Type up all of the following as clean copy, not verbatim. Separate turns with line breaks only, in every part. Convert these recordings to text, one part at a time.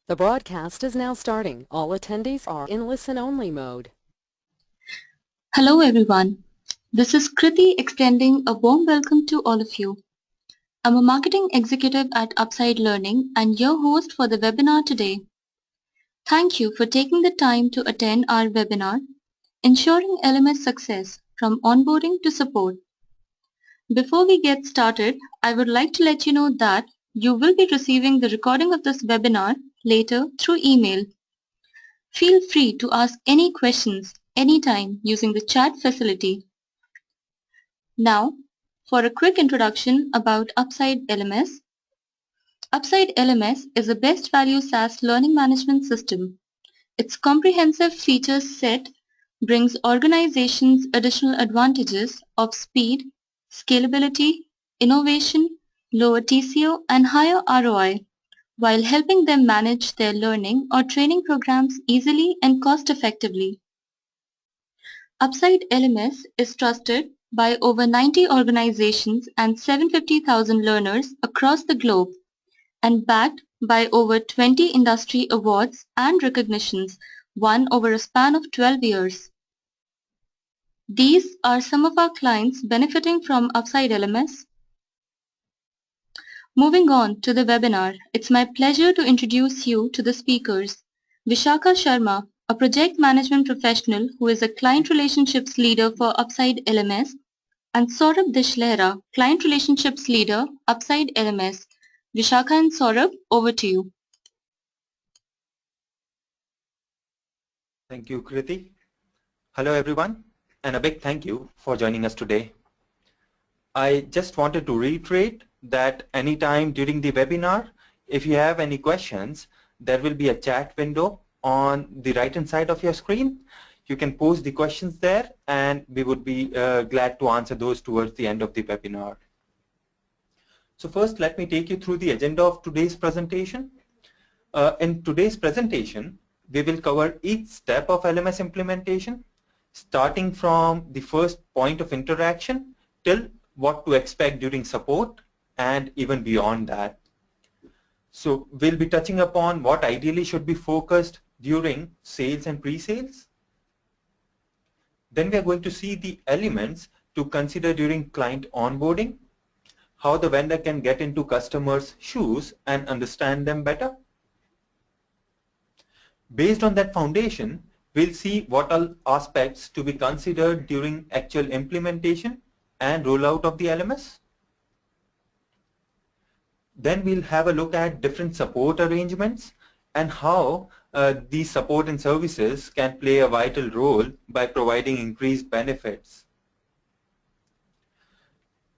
The broadcast is now starting. All attendees are in listen-only mode.
Hello everyone. This is Kriti extending a warm welcome to all of you. I'm a marketing executive at Upside Learning and your host for the webinar today. Thank you for taking the time to attend our webinar, Ensuring LMS Success from Onboarding to Support. Before we get started, I would like to let you know that you will be receiving the recording of this webinar later through email. Feel free to ask any questions anytime using the chat facility. Now, for a quick introduction about Upside LMS. Upside LMS is a best value SaaS learning management system. Its comprehensive feature set brings organizations additional advantages of speed, scalability, innovation, lower TCO, and higher ROI, while helping them manage their learning or training programs easily and cost-effectively. Upside LMS is trusted by over 90 organizations and 750,000 learners across the globe and backed by over 20 industry awards and recognitions won over a span of 12 years. These are some of our clients benefiting from Upside LMS. Moving on to the webinar, it's my pleasure to introduce you to the speakers. Vishakha Sharma, a project management professional who is a client relationships leader for Upside LMS, and Saurabh Dishlehra, client relationships leader, Upside LMS. Vishakha and Saurabh, over to you.
Thank you, Kriti. Hello, everyone, and a big thank you for joining us today. I just wanted to reiterate that anytime during the webinar, if you have any questions, there will be a chat window on the right-hand side of your screen. You can post the questions there, and we would be glad to answer those towards the end of the webinar. So first, let me take you through the agenda of today's presentation. In today's presentation, we will cover each step of LMS implementation, starting from the first point of interaction till what to expect during support and even beyond that. So we'll be touching upon what ideally should be focused during sales and pre-sales. Then we are going to see the elements to consider during client onboarding, how the vendor can get into customers' shoes and understand them better. Based on that foundation, we'll see what all aspects to be considered during actual implementation and rollout of the LMS. Then we'll have a look at different support arrangements and how these support and services can play a vital role by providing increased benefits.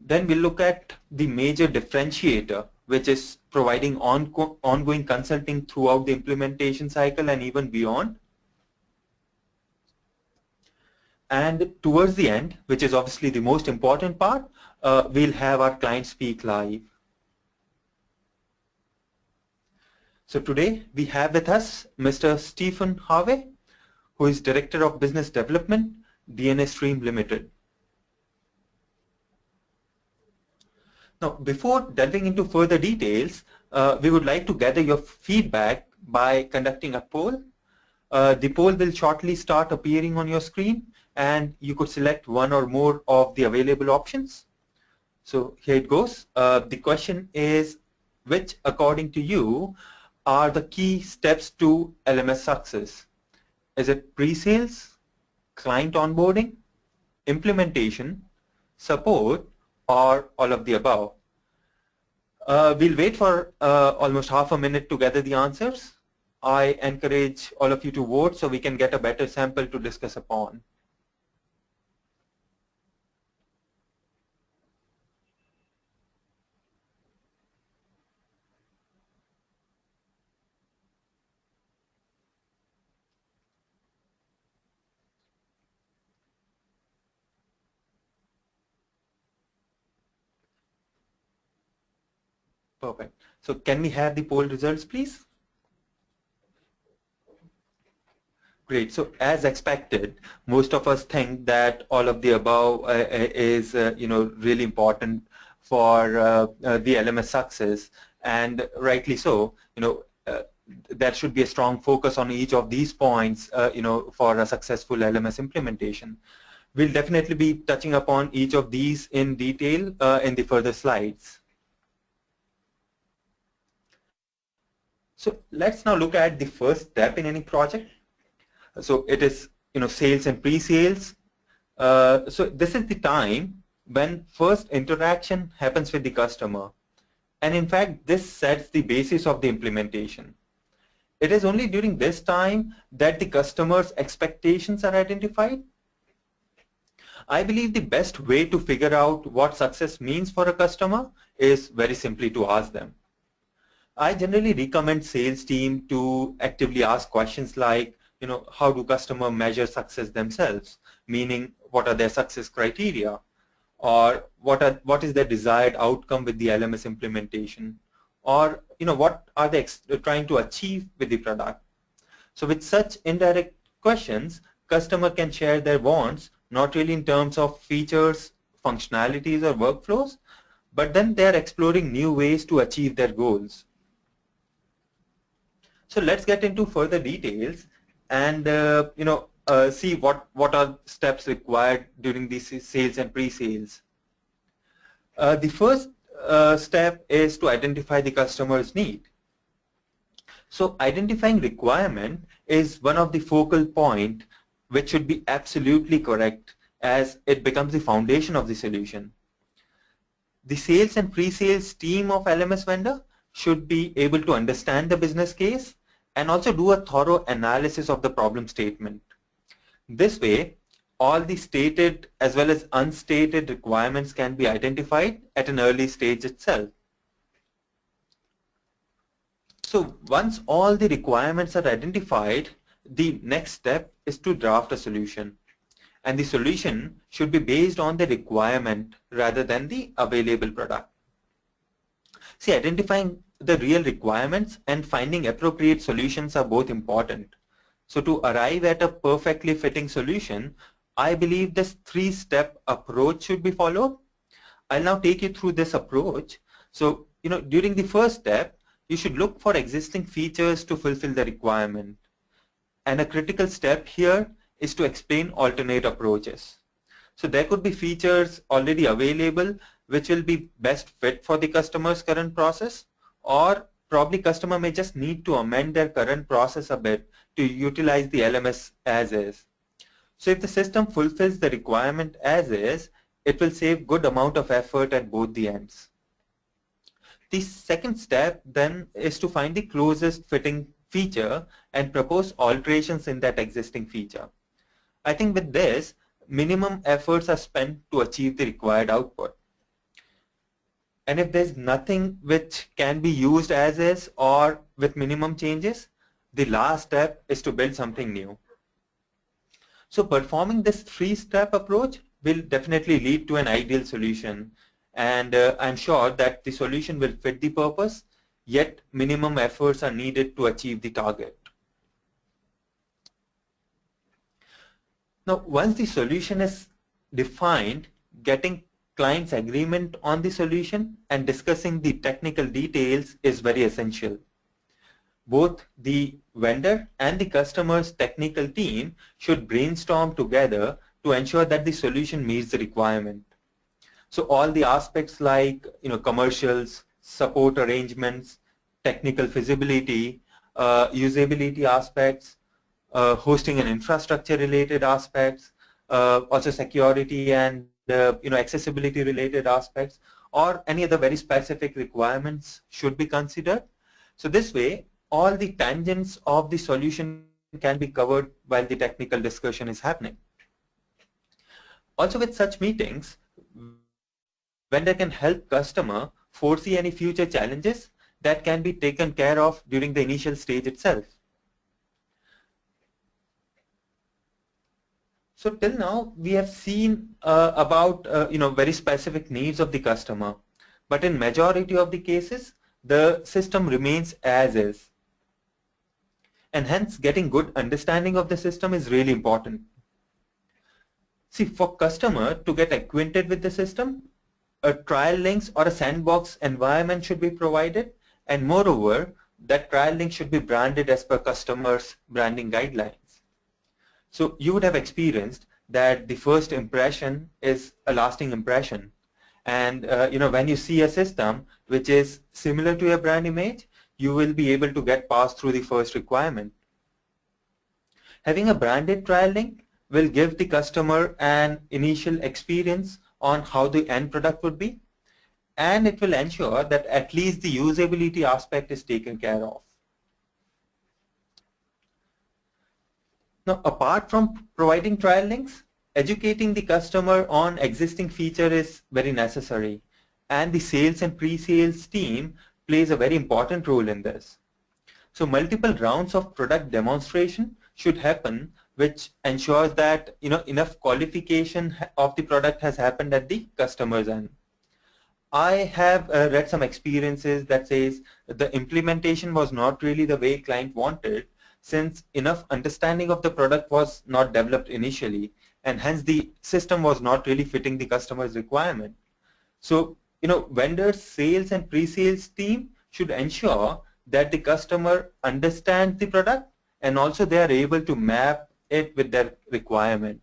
Then we'll look at the major differentiator, which is providing ongoing consulting throughout the implementation cycle and even beyond. And towards the end, which is obviously the most important part, we'll have our client speak live. So today we have with us Mr. Stephen Harvey, who is Director of Business Development, DNA Stream Limited. Now, before delving into further details, we would like to gather your feedback by conducting a poll. The poll will shortly start appearing on your screen, and you could select one or more of the available options. So here it goes. The question is, which according to you are the key steps to LMS success? Is it pre-sales, client onboarding, implementation, support, or all of the above? We'll wait for almost half a minute to gather the answers. I encourage all of you to vote so we can get a better sample to discuss upon. Perfect. So can we have the poll results, please? Great. So as expected, most of us think that all of the above is really important for the LMS success, and rightly so. there should be a strong focus on each of these points, for a successful LMS implementation. We'll definitely be touching upon each of these in detail in the further slides. So let's now look at the first step in any project. So it is, sales and pre-sales. So this is the time when first interaction happens with the customer. And in fact, this sets the basis of the implementation. It is only during this time that the customer's expectations are identified. I believe the best way to figure out what success means for a customer is very simply to ask them. I generally recommend sales team to actively ask questions like, how do customers measure success themselves? Meaning, what are their success criteria? Or what is their desired outcome with the LMS implementation? Or, what are they trying to achieve with the product? So with such indirect questions, customer can share their wants, not really in terms of features, functionalities, or workflows, but then they are exploring new ways to achieve their goals. So let's get into further details and see what are steps required during these sales and pre-sales. The first step is to identify the customer's need. So identifying requirement is one of the focal point which should be absolutely correct, as it becomes the foundation of the solution. The sales and pre-sales team of LMS vendor should be able to understand the business case and also do a thorough analysis of the problem statement. This way, all the stated as well as unstated requirements can be identified at an early stage itself. So once all the requirements are identified, the next step is to draft a solution. And the solution should be based on the requirement rather than the available product. See, identifying the real requirements and finding appropriate solutions are both important. So to arrive at a perfectly fitting solution, I believe this three-step approach should be followed. I'll now take you through this approach. So, during the first step, you should look for existing features to fulfill the requirement. And a critical step here is to explain alternate approaches. So there could be features already available which will be best fit for the customer's current process, or probably customer may just need to amend their current process a bit to utilize the LMS as is. So if the system fulfills the requirement as is, it will save good amount of effort at both the ends. The second step then is to find the closest fitting feature and propose alterations in that existing feature. I think with this, minimum efforts are spent to achieve the required output. And if there's nothing which can be used as is or with minimum changes, the last step is to build something new. So performing this three-step approach will definitely lead to an ideal solution. And I'm sure that the solution will fit the purpose, yet minimum efforts are needed to achieve the target. Now, once the solution is defined, getting client's agreement on the solution and discussing the technical details is very essential. Both the vendor and the customer's technical team should brainstorm together to ensure that the solution meets the requirement. So all the aspects like commercials, support arrangements, technical feasibility, usability aspects, hosting and infrastructure related aspects, also security and accessibility related aspects, or any other very specific requirements should be considered. So this way, all the tangents of the solution can be covered while the technical discussion is happening. Also with such meetings, vendor can help customer foresee any future challenges that can be taken care of during the initial stage itself. So till now, we have seen about very specific needs of the customer, but in majority of the cases, the system remains as is, and hence getting good understanding of the system is really important. See, for customer to get acquainted with the system, a trial links or a sandbox environment should be provided, and moreover, that trial link should be branded as per customer's branding guidelines. So you would have experienced that the first impression is a lasting impression. And when you see a system which is similar to your brand image, you will be able to get past through the first requirement. Having a branded trial link will give the customer an initial experience on how the end product would be, and it will ensure that at least the usability aspect is taken care of. Now, apart from providing trial links, educating the customer on existing feature is very necessary, and the sales and pre-sales team plays a very important role in this. So multiple rounds of product demonstration should happen, which ensures that enough qualification of the product has happened at the customer's end. I have read some experiences that says the implementation was not really the way client wanted, since enough understanding of the product was not developed initially, and hence the system was not really fitting the customer's requirement. So vendors, sales and pre-sales team should ensure that the customer understands the product and also they are able to map it with their requirement.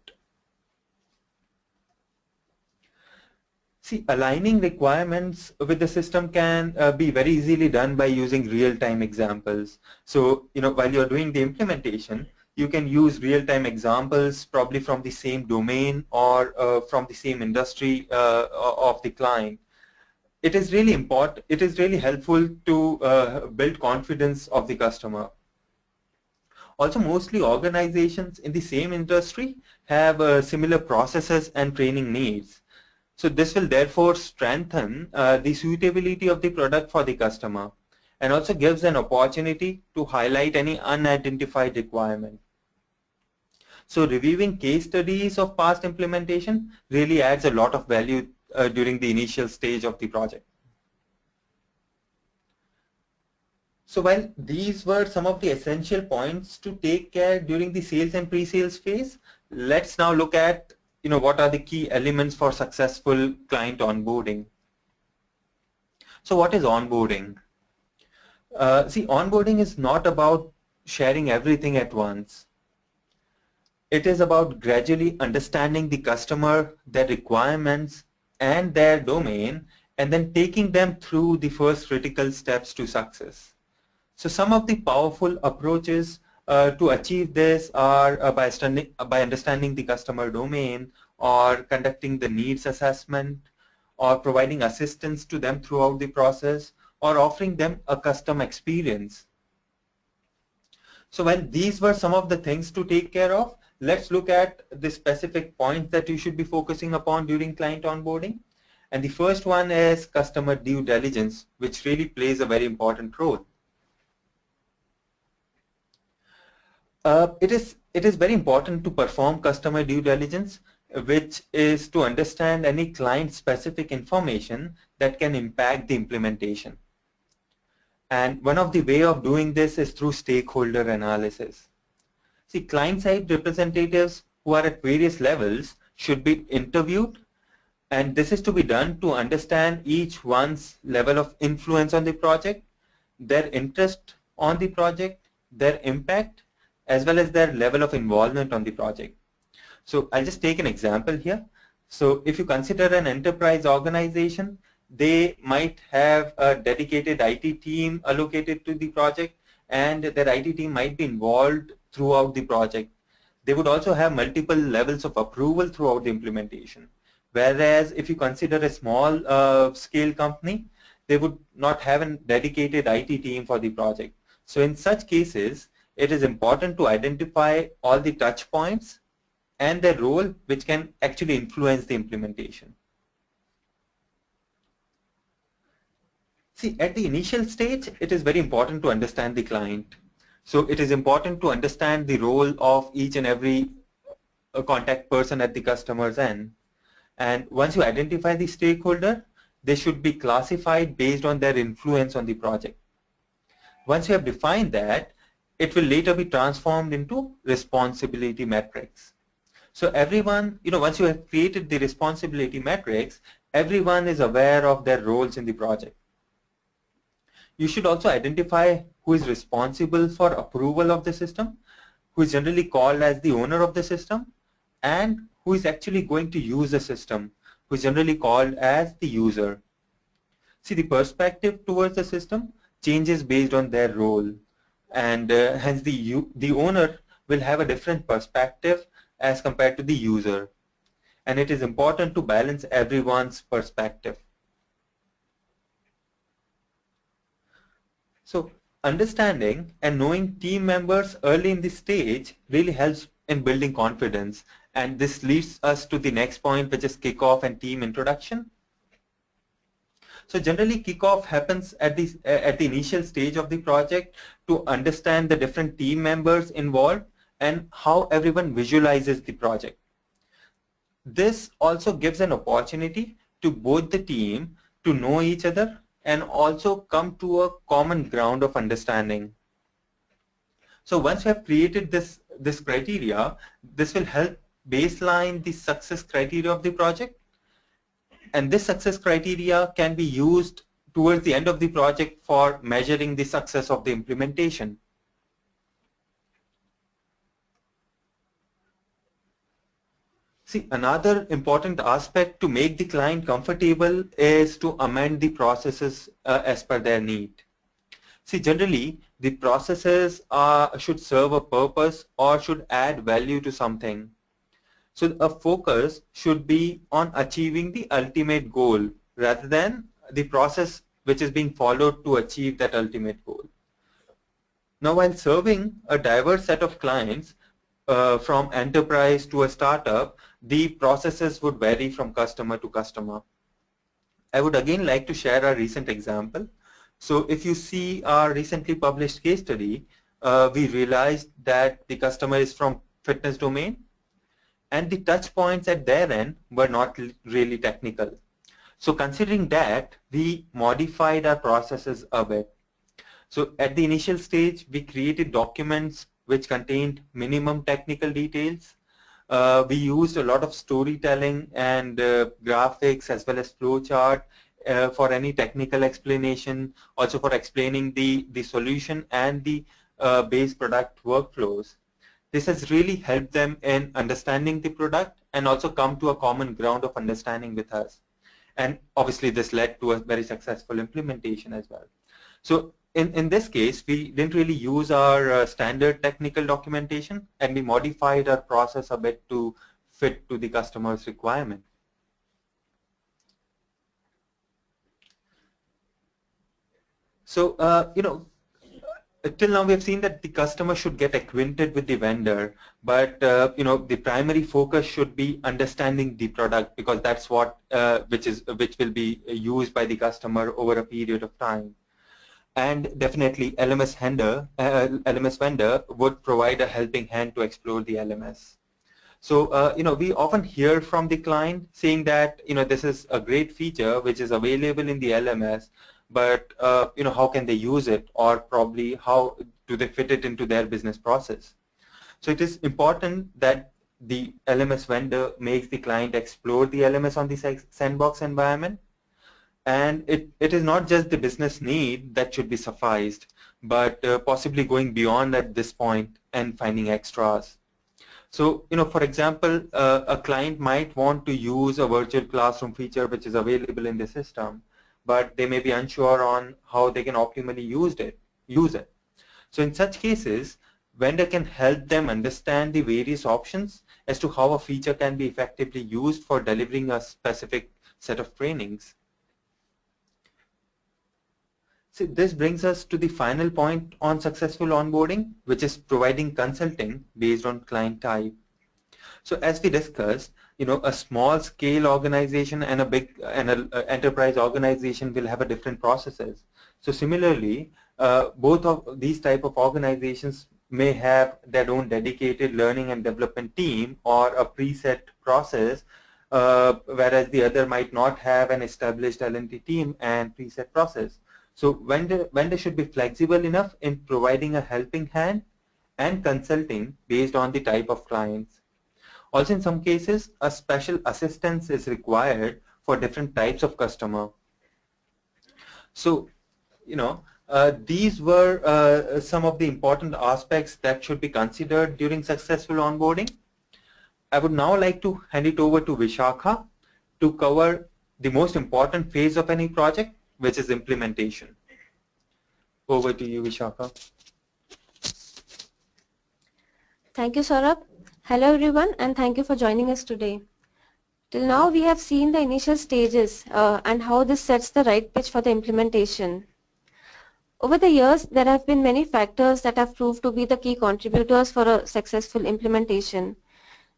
See, aligning requirements with the system can be very easily done by using real-time examples. So, while you're doing the implementation, you can use real-time examples probably from the same domain or from the same industry of the client. It is really important, it is really helpful to build confidence of the customer. Also, mostly organizations in the same industry have similar processes and training needs. So this will therefore strengthen the suitability of the product for the customer and also gives an opportunity to highlight any unidentified requirement. So reviewing case studies of past implementation really adds a lot of value during the initial stage of the project. So while these were some of the essential points to take care during the sales and pre-sales phase, let's now look at what are the key elements for successful client onboarding. So what is onboarding? See, onboarding is not about sharing everything at once. It is about gradually understanding the customer, their requirements, and their domain, and then taking them through the first critical steps to success. So some of the powerful approaches to achieve this are by understanding the customer domain, or conducting the needs assessment, or providing assistance to them throughout the process, or offering them a custom experience. So when these were some of the things to take care of, let's look at the specific points that you should be focusing upon during client onboarding. And the first one is customer due diligence, which really plays a very important role. It is very important to perform customer due diligence, which is to understand any client-specific information that can impact the implementation. And one of the way of doing this is through stakeholder analysis. See, client-side representatives who are at various levels should be interviewed, and this is to be done to understand each one's level of influence on the project, their interest on the project, their impact, as well as their level of involvement on the project. So I'll just take an example here. So if you consider an enterprise organization, they might have a dedicated IT team allocated to the project, and their IT team might be involved throughout the project. They would also have multiple levels of approval throughout the implementation. Whereas if you consider a small scale company, they would not have a dedicated IT team for the project. So in such cases, it is important to identify all the touch points and their role, which can actually influence the implementation. See, at the initial stage, it is very important to understand the client. So it is important to understand the role of each and every contact person at the customer's end. And once you identify the stakeholder, they should be classified based on their influence on the project. Once you have defined that, it will later be transformed into responsibility metrics. So everyone, once you have created the responsibility metrics, everyone is aware of their roles in the project. You should also identify who is responsible for approval of the system, who is generally called as the owner of the system, and who is actually going to use the system, who is generally called as the user. See, the perspective towards the system changes based on their role, and hence the owner will have a different perspective as compared to the user. And it is important to balance everyone's perspective. So understanding and knowing team members early in this stage really helps in building confidence. And this leads us to the next point, which is kickoff and team introduction. So generally kickoff happens at the initial stage of the project to understand the different team members involved and how everyone visualizes the project. This also gives an opportunity to both the team to know each other and also come to a common ground of understanding. So once we have created this criteria, this will help baseline the success criteria of the project. And this success criteria can be used towards the end of the project for measuring the success of the implementation. See, another important aspect to make the client comfortable is to amend the processes as per their need. See, generally, the processes should serve a purpose or should add value to something. So a focus should be on achieving the ultimate goal rather than the process which is being followed to achieve that ultimate goal. Now, while serving a diverse set of clients, from enterprise to a startup, the processes would vary from customer to customer. I would again like to share a recent example. So if you see our recently published case study, we realized that the customer is from fitness domain and the touch points at their end were not really technical. So considering that, we modified our processes a bit. So at the initial stage, we created documents which contained minimum technical details. We used a lot of storytelling and graphics as well as flowchart for any technical explanation, also for explaining the solution and the base product workflows. This has really helped them in understanding the product and also come to a common ground of understanding with us. And obviously this led to a very successful implementation as well. So in this case, we didn't really use our standard technical documentation and we modified our process a bit to fit to the customer's requirement. So, till now we have seen that the customer should get acquainted with the vendor, but the primary focus should be understanding the product because that's what which will be used by the customer over a period of time. And definitely LMS vendor would provide a helping hand to explore the LMS. So we often hear from the client saying that this is a great feature which is available in the LMS, but how can they use it, or probably how do they fit it into their business process. So it is important that the LMS vendor makes the client explore the LMS on the sandbox environment. And it is not just the business need that should be sufficed, but possibly going beyond at this point and finding extras. So, for example, a client might want to use a virtual classroom feature which is available in the system, but they may be unsure on how they can optimally use it. So in such cases, vendor can help them understand the various options as to how a feature can be effectively used for delivering a specific set of trainings. So this brings us to the final point on successful onboarding, which is providing consulting based on client type. So as we discussed, a small scale organization and a big enterprise organization will have a different processes. So similarly, both of these type of organizations may have their own dedicated learning and development team or a preset process, whereas the other might not have an established L&D team and preset process. So vendor should be flexible enough in providing a helping hand and consulting based on the type of clients. Also, in some cases, a special assistance is required for different types of customer. So, These were some of the important aspects that should be considered during successful onboarding. I would now like to hand it over to Vishakha to cover the most important phase of any project, which is implementation. Over to you, Vishakha.
Thank you, Saurabh. Hello, everyone, and thank you for joining us today. Till now, we have seen the initial stages and how this sets the right pitch for the implementation. Over the years, there have been many factors that have proved to be the key contributors for a successful implementation.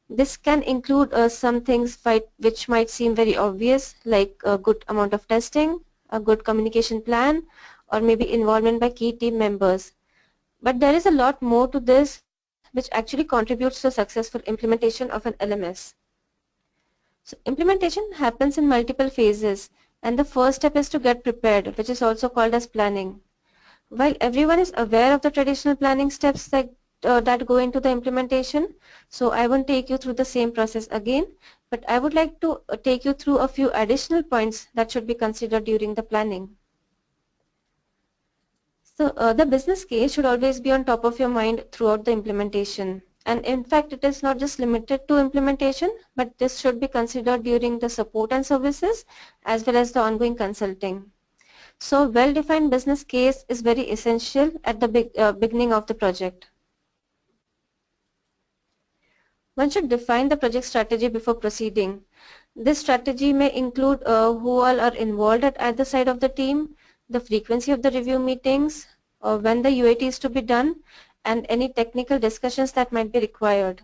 This can include some things which might seem very obvious, like a good amount of testing, a good communication plan, or maybe involvement by key team members. But there is a lot more to this which actually contributes to successful implementation of an LMS. So implementation happens in multiple phases, and the first step is to get prepared, which is also called as planning. While everyone is aware of the traditional planning steps that go into the implementation, so I won't take you through the same process again, but I would like to take you through a few additional points that should be considered during the planning. So the business case should always be on top of your mind throughout the implementation. And in fact, it is not just limited to implementation, but this should be considered during the support and services as well as the ongoing consulting. So well-defined business case is very essential at the beginning of the project. One should define the project strategy before proceeding. This strategy may include who all are involved at either side of the team, the frequency of the review meetings, or when the UAT is to be done, and any technical discussions that might be required.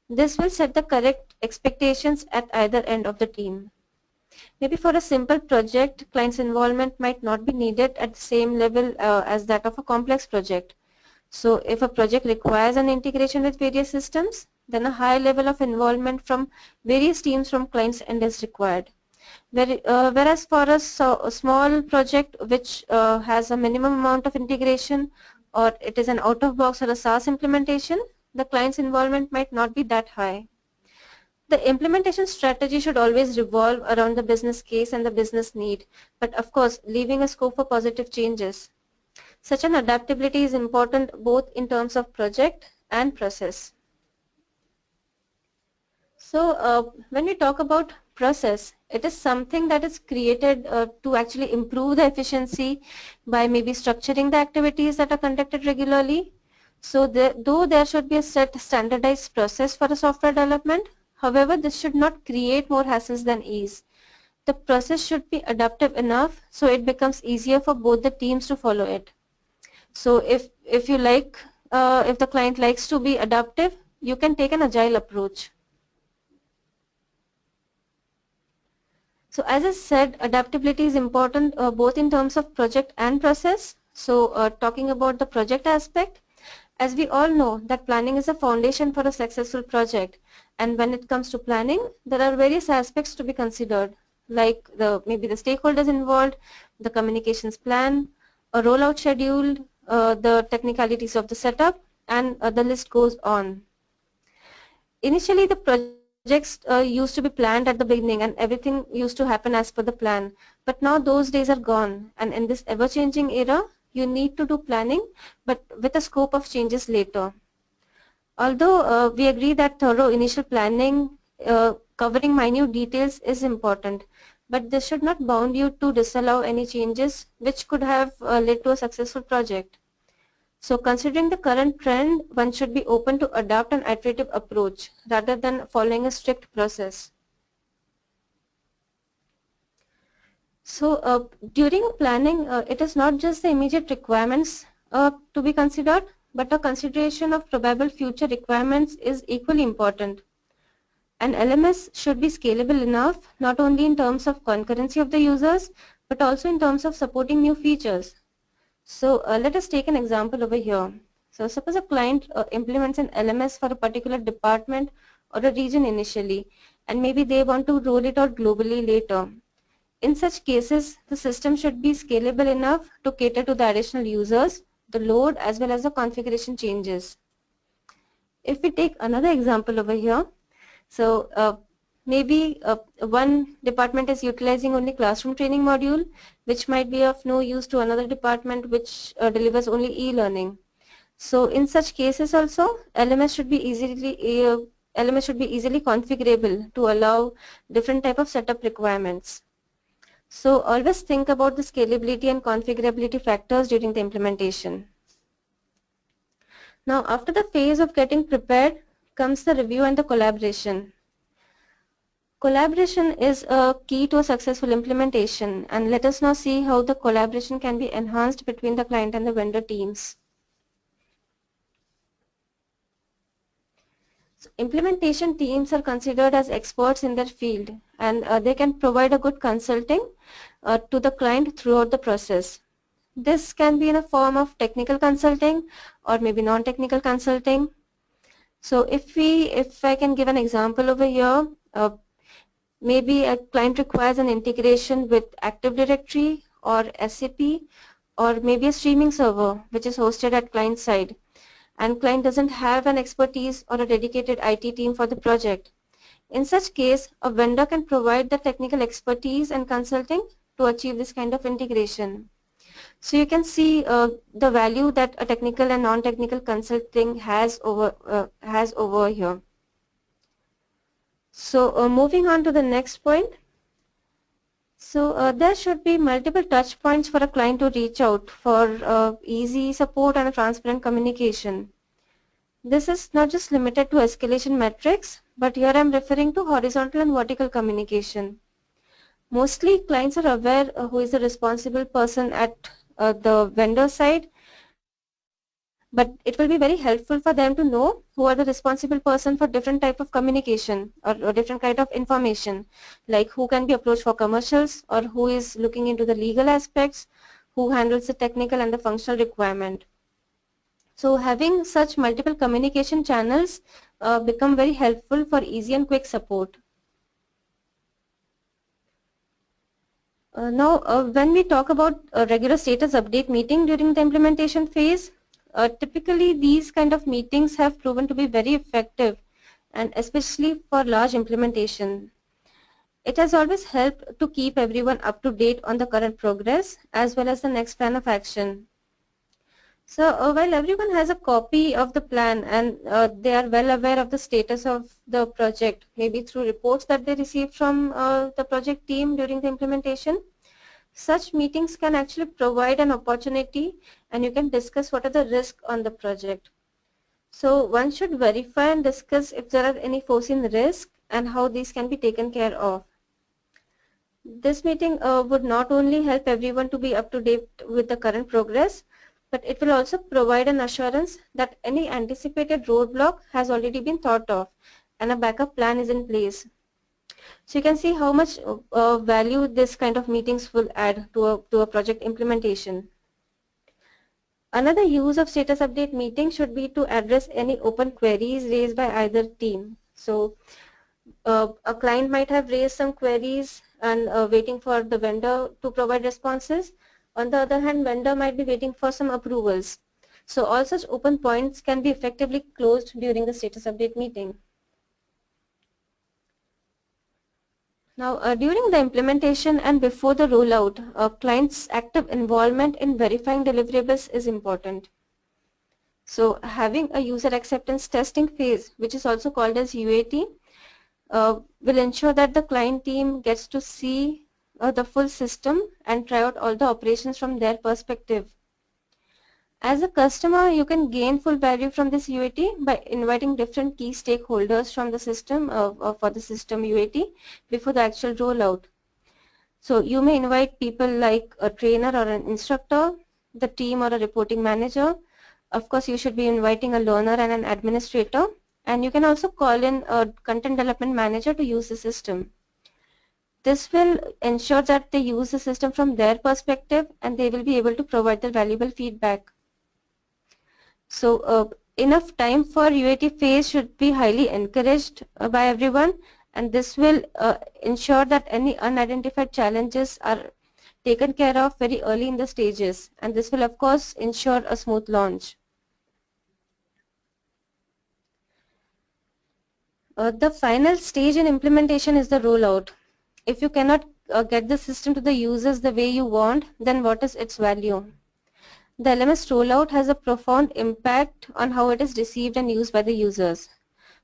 This will set the correct expectations at either end of the team. Maybe for a simple project, client's involvement might not be needed at the same level as that of a complex project. So if a project requires an integration with various systems, then a high level of involvement from various teams from client's end is required. Whereas for a small project which has a minimum amount of integration, or it is an out-of-box or a SLAS implementation, the client's involvement might not be that high. The implementation strategy should always revolve around the business case and the business need, but of course leaving a scope for positive changes. Such an adaptability is important both in terms of project and process. So when we talk about process, it is something that is created to actually improve the efficiency by maybe structuring the activities that are conducted regularly. So though there should be a set standardized process for a software development, however, this should not create more hassles than ease. The process should be adaptive enough so it becomes easier for both the teams to follow it. So if the client likes to be adaptive, you can take an agile approach. So as I said, adaptability is important both in terms of project and process. So talking about the project aspect, as we all know that planning is a foundation for a successful project, and when it comes to planning, there are various aspects to be considered, like maybe the stakeholders involved, the communications plan, a rollout schedule, the technicalities of the setup, and the list goes on. Initially, the projects used to be planned at the beginning and everything used to happen as per the plan. But now those days are gone, and in this ever-changing era, you need to do planning, but with a scope of changes later. Although we agree that thorough initial planning covering minute details is important, but this should not bound you to disallow any changes which could have led to a successful project. So considering the current trend, one should be open to adopt an iterative approach rather than following a strict process. So during planning, it is not just the immediate requirements to be considered, but a consideration of probable future requirements is equally important. An LMS should be scalable enough, not only in terms of concurrency of the users, but also in terms of supporting new features. So let us take an example over here. So suppose a client implements an LMS for a particular department or a region initially, and maybe they want to roll it out globally later. In such cases, the system should be scalable enough to cater to the additional users, the load, as well as the configuration changes. If we take another example over here, so maybe one department is utilizing only classroom training module, which might be of no use to another department which delivers only e-learning. So in such cases also, LMS should be easily configurable to allow different type of setup requirements. So always think about the scalability and configurability factors during the implementation. Now after the phase of getting prepared comes the review and the collaboration. Collaboration is a key to a successful implementation, and let us now see how the collaboration can be enhanced between the client and the vendor teams. So implementation teams are considered as experts in their field, and they can provide a good consulting to the client throughout the process. This can be in a form of technical consulting or maybe non-technical consulting. So if I can give an example over here, maybe a client requires an integration with Active Directory or SAP, or maybe a streaming server which is hosted at client side, and client doesn't have an expertise or a dedicated IT team for the project. In such case, a vendor can provide the technical expertise and consulting to achieve this kind of integration. So you can see the value that a technical and non-technical consulting has over here. So moving on to the next point. So there should be multiple touch points for a client to reach out for easy support and a transparent communication. This is not just limited to escalation metrics, but here I am referring to horizontal and vertical communication. Mostly clients are aware who is the responsible person at the vendor side, but it will be very helpful for them to know who are the responsible person for different type of communication or different kind of information, like who can be approached for commercials, or who is looking into the legal aspects, who handles the technical and the functional requirement. So having such multiple communication channels become very helpful for easy and quick support. Now, when we talk about a regular status update meeting during the implementation phase, typically these kind of meetings have proven to be very effective, and especially for large implementation. It has always helped to keep everyone up to date on the current progress as well as the next plan of action. So while everyone has a copy of the plan and they are well aware of the status of the project, maybe through reports that they receive from the project team during the implementation, such meetings can actually provide an opportunity, and you can discuss what are the risks on the project. So one should verify and discuss if there are any foreseen risks and how these can be taken care of. This meeting would not only help everyone to be up to date with the current progress, but it will also provide an assurance that any anticipated roadblock has already been thought of and a backup plan is in place. So you can see how much value this kind of meetings will add to a project implementation. Another use of status update meeting should be to address any open queries raised by either team. So a client might have raised some queries and waiting for the vendor to provide responses. On the other hand, vendor might be waiting for some approvals. So all such open points can be effectively closed during the status update meeting. Now, during the implementation and before the rollout, client's active involvement in verifying deliverables is important. So having a user acceptance testing phase, which is also called as UAT, will ensure that the client team gets to see the full system and try out all the operations from their perspective. As a customer, you can gain full value from this UAT by inviting different key stakeholders from the system for the system UAT before the actual rollout. So you may invite people like a trainer or an instructor, the team or a reporting manager. Of course, you should be inviting a learner and an administrator, and you can also call in a content development manager to use the system. This will ensure that they use the system from their perspective and they will be able to provide their valuable feedback. So enough time for UAT phase should be highly encouraged by everyone, and this will ensure that any unidentified challenges are taken care of very early in the stages, and this will of course ensure a smooth launch. The final stage in implementation is the rollout. If you cannot get the system to the users the way you want, then what is its value? The LMS rollout has a profound impact on how it is received and used by the users.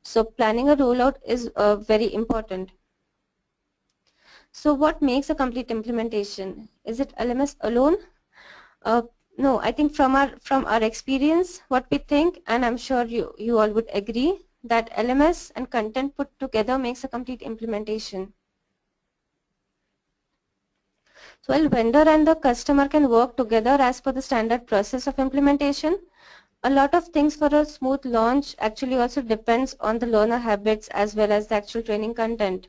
So planning a rollout is very important. So what makes a complete implementation? Is it LMS alone? No, I think from our experience, what we think, and I'm sure you all would agree, that LMS and content put together makes a complete implementation. So while vendor and the customer can work together as per the standard process of implementation, a lot of things for a smooth launch actually also depends on the learner habits as well as the actual training content.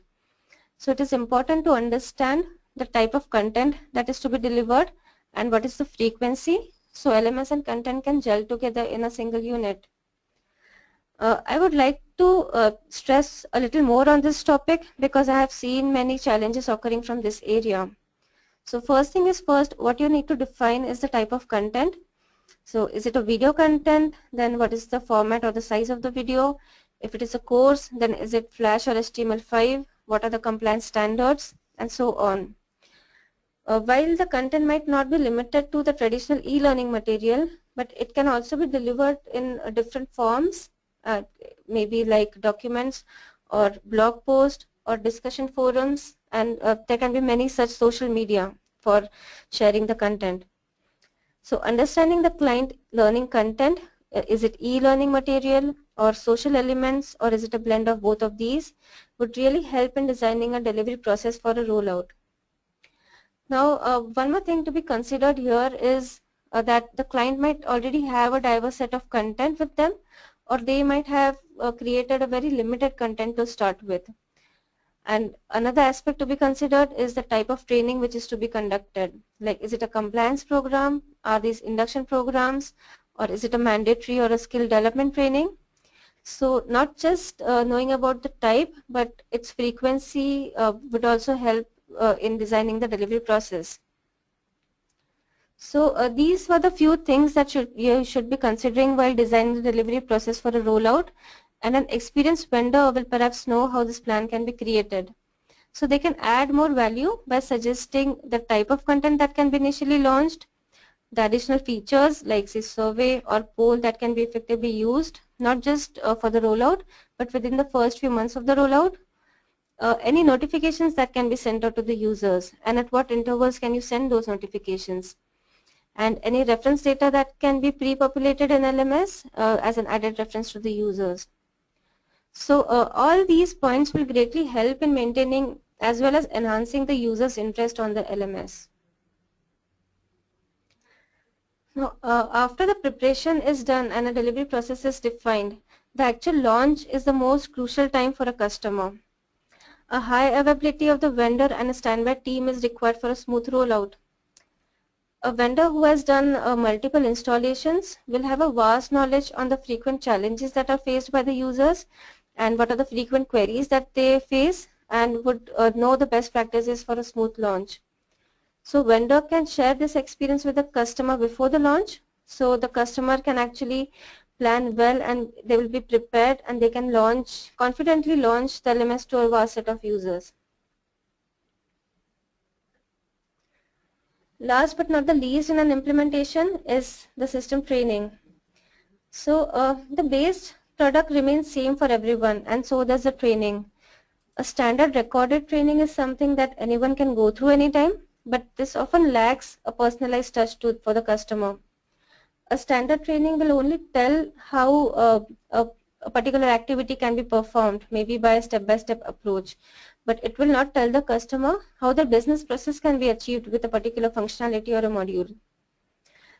So it is important to understand the type of content that is to be delivered and what is the frequency, so LMS and content can gel together in a single unit. I would like to stress a little more on this topic because I have seen many challenges occurring from this area. So first thing is first, what you need to define is the type of content. So is it a video content? Then what is the format or the size of the video? If it is a course, then is it Flash or HTML5? What are the compliance standards? And so on. While the content might not be limited to the traditional e-learning material, but it can also be delivered in different forms, maybe like documents or blog posts or discussion forums, and there can be many such social media for sharing the content. So understanding the client learning content, is it e-learning material or social elements, or is it a blend of both of these, would really help in designing a delivery process for a rollout. Now, one more thing to be considered here is that the client might already have a diverse set of content with them, or they might have created a very limited content to start with. And another aspect to be considered is the type of training which is to be conducted. Like, is it a compliance program? Are these induction programs? Or is it a mandatory or a skill development training? So not just knowing about the type, but its frequency would also help in designing the delivery process. So these were the few things that you should be considering while designing the delivery process for a rollout, and an experienced vendor will perhaps know how this plan can be created. So they can add more value by suggesting the type of content that can be initially launched, the additional features like say survey or poll that can be effectively used, not just for the rollout, but within the first few months of the rollout. Any notifications that can be sent out to the users, and at what intervals can you send those notifications, and any reference data that can be pre-populated in LMS as an added reference to the users. So all these points will greatly help in maintaining as well as enhancing the user's interest on the LMS. Now, after the preparation is done and a delivery process is defined, the actual launch is the most crucial time for a customer. A high availability of the vendor and a standby team is required for a smooth rollout. A vendor who has done multiple installations will have a vast knowledge on the frequent challenges that are faced by the users and what are the frequent queries that they face, and would know the best practices for a smooth launch. So vendor can share this experience with the customer before the launch, so the customer can actually plan well and they will be prepared and they can confidently launch the LMS to a vast set of users. Last but not the least in an implementation is the system training. So the base product remains same for everyone, and so does the training. A standard recorded training is something that anyone can go through anytime, but this often lacks a personalized touch for the customer. A standard training will only tell how a particular activity can be performed, maybe by a step-by-step approach, but it will not tell the customer how the business process can be achieved with a particular functionality or a module.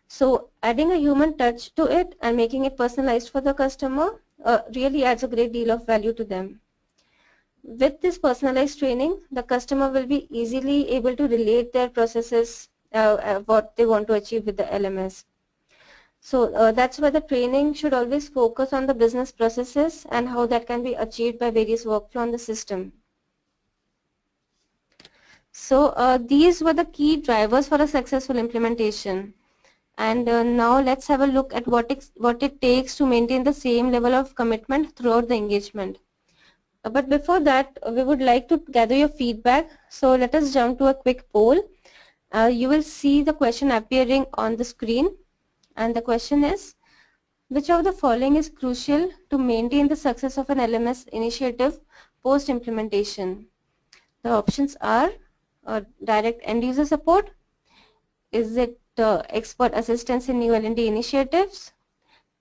So adding a human touch to it and making it personalized for the customer really adds a great deal of value to them. With this personalized training, the customer will be easily able to relate their processes, what they want to achieve with the LMS. So that's why the training should always focus on the business processes and how that can be achieved by various workflow on the system. So these were the key drivers for a successful implementation. And now let's have a look at what it takes to maintain the same level of commitment throughout the engagement. But before that, we would like to gather your feedback. So let us jump to a quick poll. You will see the question appearing on the screen, and the question is, which of the following is crucial to maintain the success of an LMS initiative post-implementation? The options are direct end-user support. Is it expert assistance in new L&D initiatives?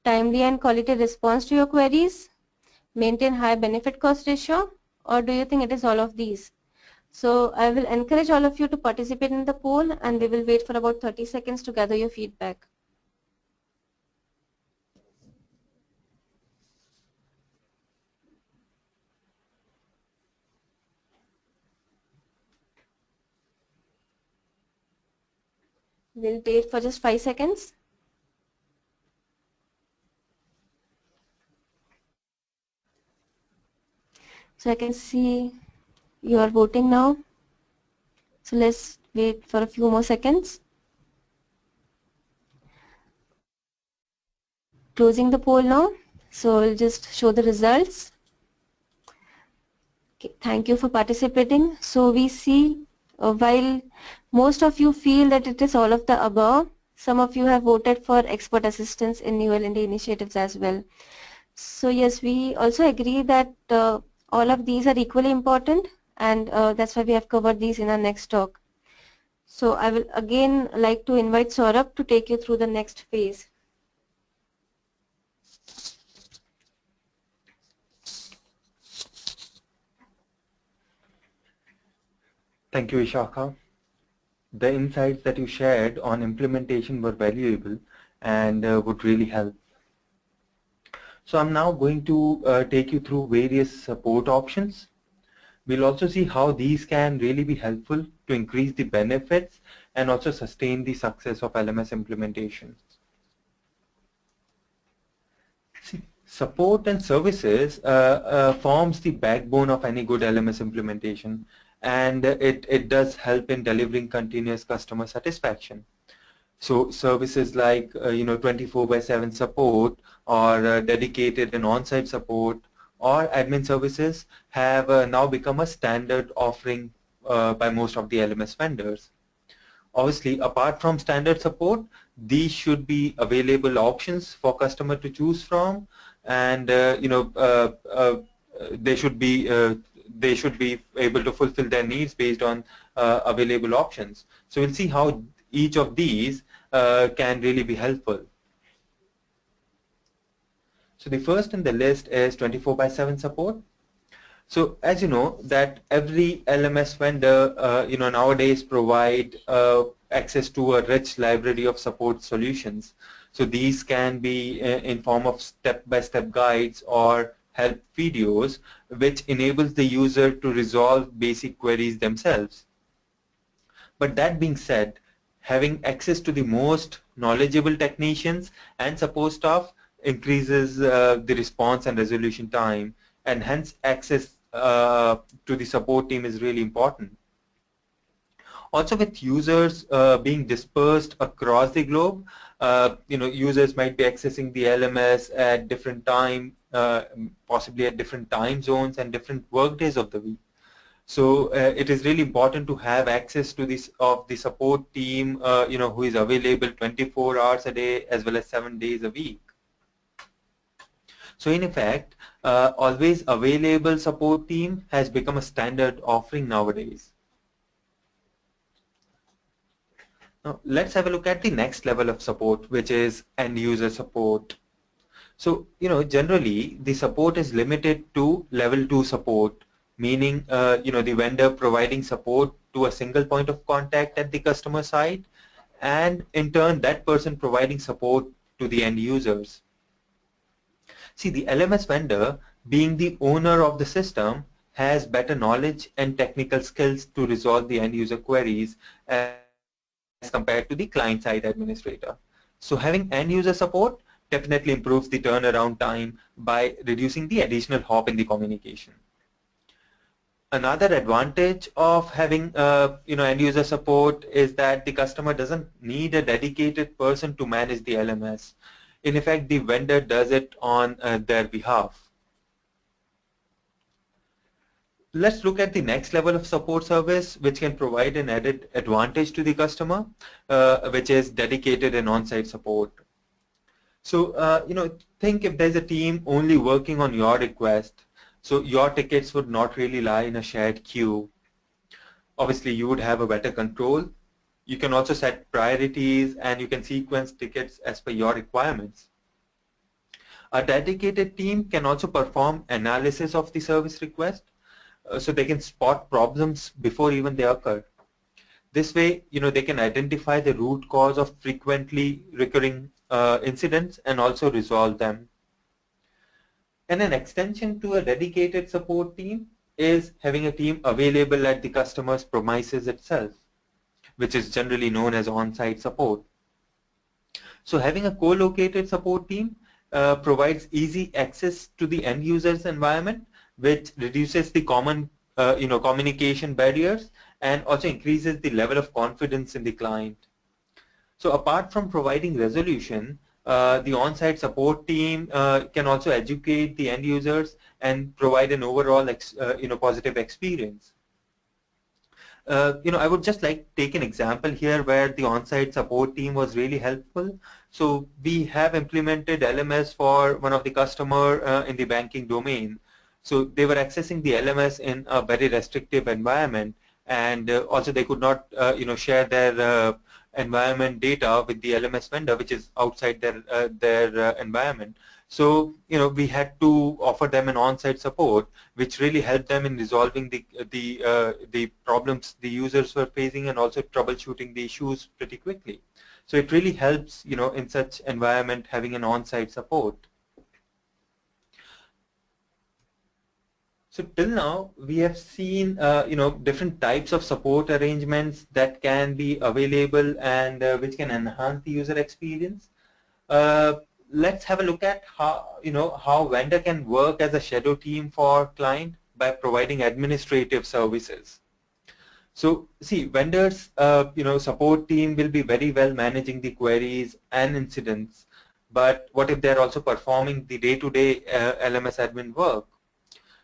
Timely and quality response to your queries? Maintain high benefit cost ratio? Or do you think it is all of these? So I will encourage all of you to participate in the poll, and we will wait for about 30 seconds to gather your feedback. We'll wait for just 5 seconds. So I can see you are voting now. So let's wait for a few more seconds. Closing the poll now. So we'll just show the results. Okay, thank you for participating. So we see while most of you feel that it is all of the above, some of you have voted for expert assistance in new L&D initiatives as well. So yes, we also agree that all of these are equally important, and that's why we have covered these in our next talk. So I will again like to invite Saurabh to take you through the next phase.
Thank you, Ishaka. The insights that you shared on implementation were valuable and would really help. So I'm now going to take you through various support options. We'll also see how these can really be helpful to increase the benefits and also sustain the success of LMS implementation. See, support and services forms the backbone of any good LMS implementation, and it does help in delivering continuous customer satisfaction. So services like 24/7 support or dedicated and on-site support or admin services have now become a standard offering by most of the LMS vendors. Obviously, apart from standard support, these should be available options for customer to choose from, and they should be able to fulfill their needs based on available options. So we'll see how each of these can really be helpful. So the first in the list is 24/7 support. So as you know that every LMS vendor nowadays provide access to a rich library of support solutions. So these can be in form of step-by-step guides or help videos which enables the user to resolve basic queries themselves. But that being said, having access to the most knowledgeable technicians and support staff increases the response and resolution time, and hence access to the support team is really important. Also, with users being dispersed across the globe, users might be accessing the LMS at different time, possibly at different time zones and different work days of the week. So it is really important to have access to this of the support team, who is available 24 hours a day as well as 7 days a week. So in effect, always available support team has become a standard offering nowadays. Now let's have a look at the next level of support, which is end user support. So generally the support is limited to level 2 support, meaning the vendor providing support to a single point of contact at the customer side, and in turn that person providing support to the end users. See, the LMS vendor, being the owner of the system, has better knowledge and technical skills to resolve the end user queries as compared to the client side administrator. So having end user support definitely improves the turnaround time by reducing the additional hop in the communication. Another advantage of having end user support is that the customer doesn't need a dedicated person to manage the LMS. In effect, the vendor does it on their behalf. Let's look at the next level of support service, which can provide an added advantage to the customer, which is dedicated and on-site support. So, think if there's a team only working on your request, so your tickets would not really lie in a shared queue. Obviously, you would have a better control. You can also set priorities and you can sequence tickets as per your requirements. A dedicated team can also perform analysis of the service request, so they can spot problems before even they occur. This way, they can identify the root cause of frequently recurring incidents and also resolve them. And an extension to a dedicated support team is having a team available at the customer's premises itself, which is generally known as on-site support. So having a co-located support team provides easy access to the end user's environment, which reduces the common communication barriers and also increases the level of confidence in the client. So apart from providing resolution, the on-site support team can also educate the end users and provide an overall positive experience. I would just like to take an example here where the on-site support team was really helpful. So we have implemented LMS for one of the customer in the banking domain. So they were accessing the LMS in a very restrictive environment, and also they could not share their environment data with the LMS vendor, which is outside their environment. So we had to offer them an on-site support, which really helped them in resolving the problems the users were facing and also troubleshooting the issues pretty quickly. So it really helps in such environment having an on-site support. So till now we have seen different types of support arrangements that can be available and which can enhance the user experience. Let's have a look at how vendor can work as a shadow team for client by providing administrative services. So see, vendors support team will be very well managing the queries and incidents, but what if they're also performing the day-to-day LMS admin work?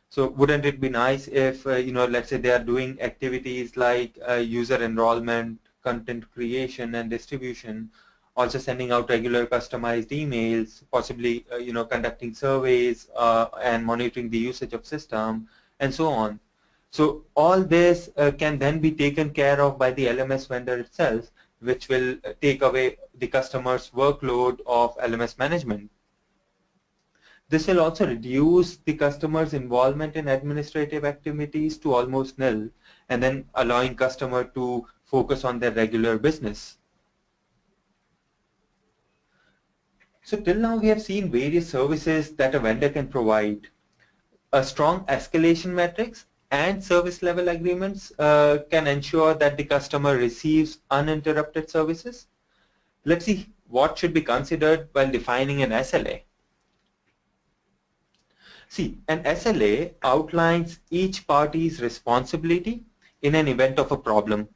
So wouldn't it be nice if let's say they are doing activities like user enrollment, content creation and distribution, also sending out regular customized emails, possibly conducting surveys and monitoring the usage of system and so on. So all this can then be taken care of by the LMS vendor itself, which will take away the customer's workload of LMS management. This will also reduce the customer's involvement in administrative activities to almost nil, and then allowing customer to focus on their regular business. So till now we have seen various services that a vendor can provide. A strong escalation matrix and service level agreements can ensure that the customer receives uninterrupted services. Let's see what should be considered while defining an SLA. See, an SLA outlines each party's responsibility in an event of a problem.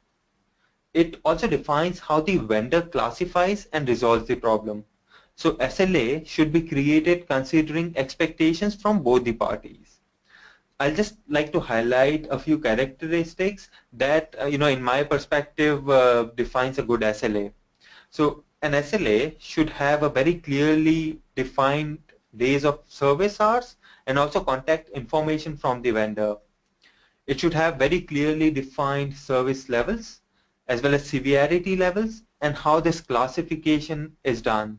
It also defines how the vendor classifies and resolves the problem. So SLA should be created considering expectations from both the parties. I'll just like to highlight a few characteristics that, in my perspective, defines a good SLA. So an SLA should have a very clearly defined days of service hours and also contact information from the vendor. It should have very clearly defined service levels as well as severity levels and how this classification is done.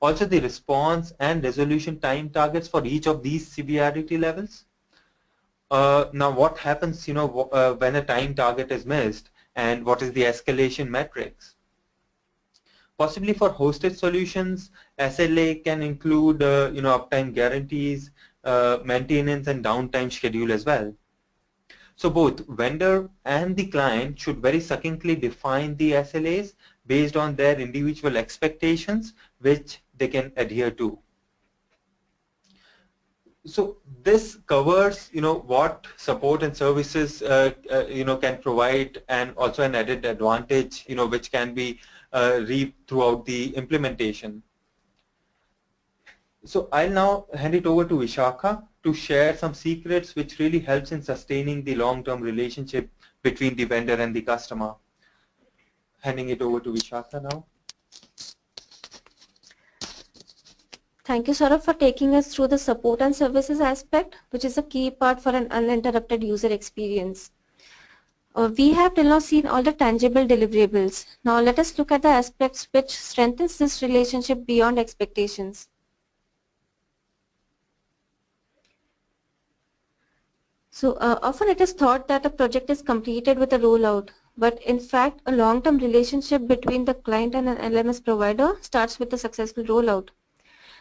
Also the response and resolution time targets for each of these severity levels. Now what happens when a time target is missed, and what is the escalation matrix? Possibly for hosted solutions, SLA can include uptime guarantees, maintenance and downtime schedule as well. So both vendor and the client should very succinctly define the SLAs based on their individual expectations, which they can adhere to. So this covers what support and services can provide, and also an added advantage which can be reaped throughout the implementation. So I'll now hand it over to Vishakha to share some secrets which really helps in sustaining the long-term relationship between the vendor and the customer. Handing it over to Vishaka now.
Thank you, Saurabh, for taking us through the support and services aspect, which is a key part for an uninterrupted user experience. We have till now seen all the tangible deliverables. Now let us look at the aspects which strengthens this relationship beyond expectations. So often it is thought that a project is completed with a rollout, but in fact a long-term relationship between the client and an LMS provider starts with a successful rollout.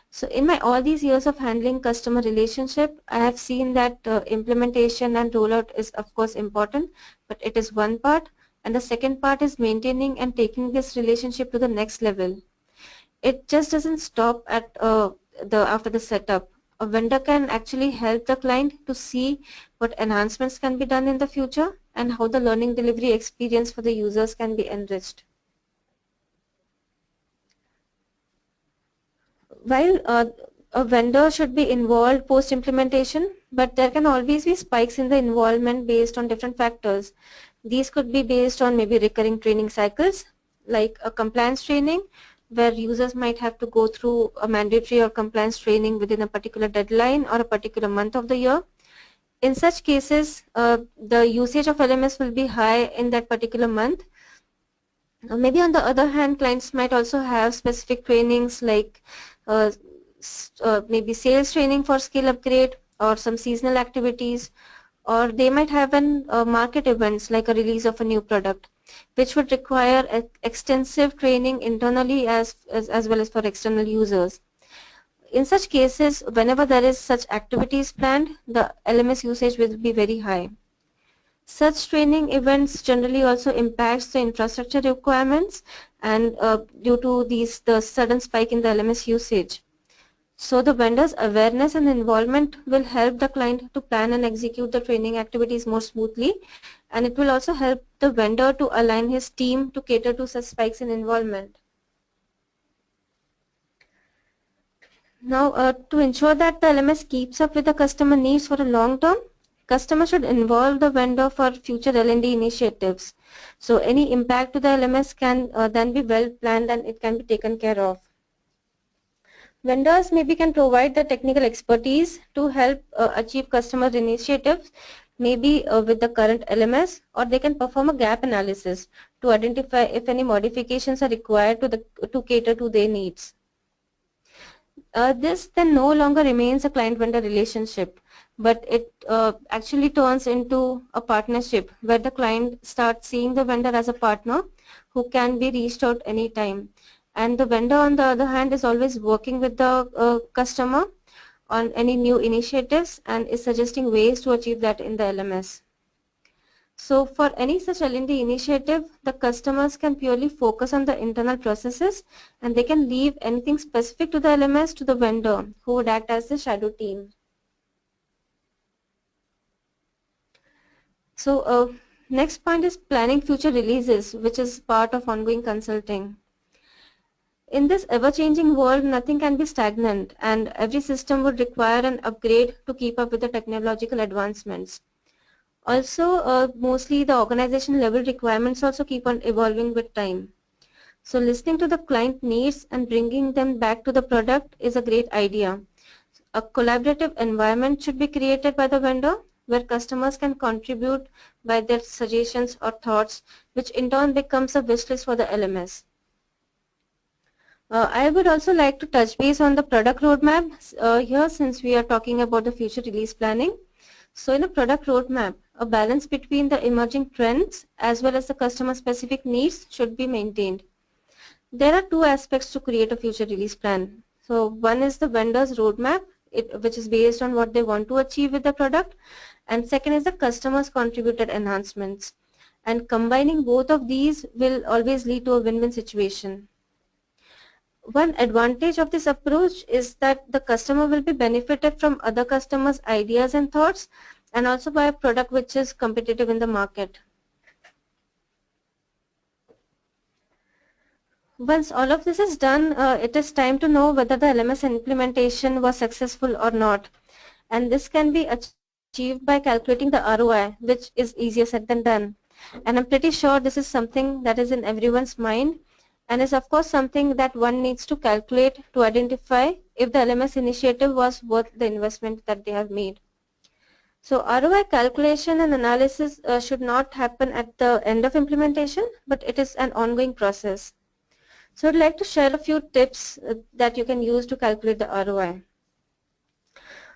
So in my all these years of handling customer relationship, I have seen that implementation and rollout is of course important, but it is one part, and the second part is maintaining and taking this relationship to the next level. It just doesn't stop at after the setup. A vendor can actually help the client to see what enhancements can be done in the future and how the learning delivery experience for the users can be enriched. While a vendor should be involved post-implementation, but there can always be spikes in the involvement based on different factors. These could be based on maybe recurring training cycles, like a compliance training, where users might have to go through a mandatory or compliance training within a particular deadline or a particular month of the year. In such cases, the usage of LMS will be high in that particular month. Maybe on the other hand, clients might also have specific trainings like maybe sales training for skill upgrade or some seasonal activities, or they might have an market events like a release of a new product, which would require extensive training internally as well as for external users. In such cases, whenever there is such activities planned, the LMS usage will be very high. Such training events generally also impacts the infrastructure requirements, and due to the sudden spike in the LMS usage. So the vendor's awareness and involvement will help the client to plan and execute the training activities more smoothly, and it will also help the vendor to align his team to cater to such spikes in involvement. Now to ensure that the LMS keeps up with the customer needs for a long term, customer should involve the vendor for future L&D initiatives. So any impact to the LMS can then be well planned and it can be taken care of. Vendors maybe can provide the technical expertise to help achieve customer initiatives, maybe with the current LMS, or they can perform a gap analysis to identify if any modifications are required to cater to their needs. This then no longer remains a client-vendor relationship, but it actually turns into a partnership where the client starts seeing the vendor as a partner who can be reached out anytime. And the vendor on the other hand is always working with the customer on any new initiatives and is suggesting ways to achieve that in the LMS. So for any such L&D initiative, the customers can purely focus on the internal processes and they can leave anything specific to the LMS to the vendor who would act as the shadow team. So next point is planning future releases, which is part of ongoing consulting. In this ever-changing world, nothing can be stagnant and every system would require an upgrade to keep up with the technological advancements. Also, mostly the organization level requirements also keep on evolving with time. So listening to the client needs and bringing them back to the product is a great idea. A collaborative environment should be created by the vendor where customers can contribute by their suggestions or thoughts, which in turn becomes a wish list for the LMS. I would also like to touch base on the product roadmap here, since we are talking about the future release planning. So in a product roadmap, a balance between the emerging trends as well as the customer specific needs should be maintained. There are two aspects to create a future release plan. So one is the vendor's roadmap, which is based on what they want to achieve with the product, and second is the customer's contributed enhancements. And combining both of these will always lead to a win-win situation. One advantage of this approach is that the customer will be benefited from other customers' ideas and thoughts, and also by a product which is competitive in the market. Once all of this is done, it is time to know whether the LMS implementation was successful or not. And this can be achieved by calculating the ROI, which is easier said than done. And I'm pretty sure this is something that is in everyone's mind, and is of course something that one needs to calculate to identify if the LMS initiative was worth the investment that they have made. So ROI calculation and analysis should not happen at the end of implementation, but it is an ongoing process. So I'd like to share a few tips that you can use to calculate the ROI.